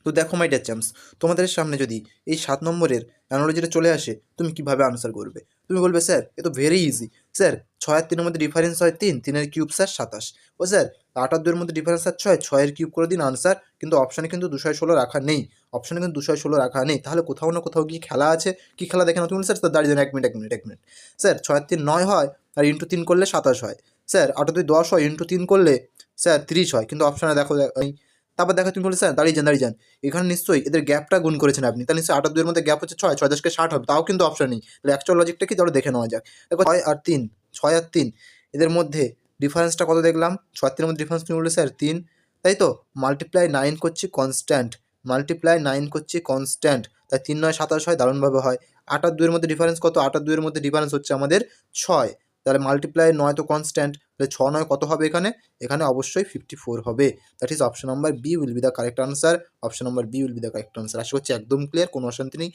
তো দেখো my dear champs, তোমাদের সামনে যদি এই 7 নম্বরের অ্যানালজিটা চলে আসে, তুমি কিভাবে আনসার করবে? তুমি বলবে স্যার এ তো ভেরি ইজি। স্যার 6 আর 3-এর মধ্যে ডিফারেন্স হয় 3, 3-এর কিউব স্যার 27। ও স্যার 8 আর 2-এর মধ্যে ডিফারেন্স হয় 6, 6-এর কিউব করে দিন আনসার। কিন্তু অপশানে কিন্তু 216 রাখা নেই, অপশানে কিন্তু 216 রাখা নেই। তাহলে কোথাও না কোথাও কি খেলা আছে? কি খেলা দেখে না তুমি? স্যার দাঁড়িয়ে যান, 1 মিনিট। স্যার 6 আর 3 9 হয়, আর ইন্টু 3 করলে 27 হয়। স্যার 8 আর 2 10 হয়, ইন্টু 3 করলে স্যার 30 হয়, কিন্তু অপশানে দেখো তারপর দেখো তুমি বলে স্যার দাঁড়িয়ে যান, এখানে নিশ্চয়ই এদের গ্যাপটা গুণ করেছেন আপনি, তাহলে নিশ্চয়ই 8 আর 2-এর মধ্যে গ্যাপ হচ্ছে 6, 6 10-কে 60 হবে, তাও কিন্তু অপশন নেই। তাহলে অ্যাকচুয়াল লজিকটা কি, তাহলে দেখে নেওয়া যাক। দেখো 6 আর 3 এদের মধ্যে ডিফারেন্সটা কত দেখলাম? 6 আর 3-এর মধ্যে ডিফারেন্স তুমি বললে স্যার 3, তাই তো? মাল্টিপ্লাই 9 করছি কনস্ট্যান্ট, তাই 3 9 27 হয়, দারুণভাবে হয়। 8 আর 2-এর মধ্যে ডিফারেন্স কত? 8 আর 2-এর মধ্যে ডিফারেন্স হচ্ছে আমাদের 6, তাহলে মাল্টিপ্লাই 9 তো কনস্ট্যান্ট, তাহলে 6 9 কত হবে এখানে? এখানে অবশ্যই 54 হবে। That is option number B will be the correct answer. Option number B will be the correct answer. আশা করছি একদম ক্লিয়ার, কোনো অশান্তি নেই।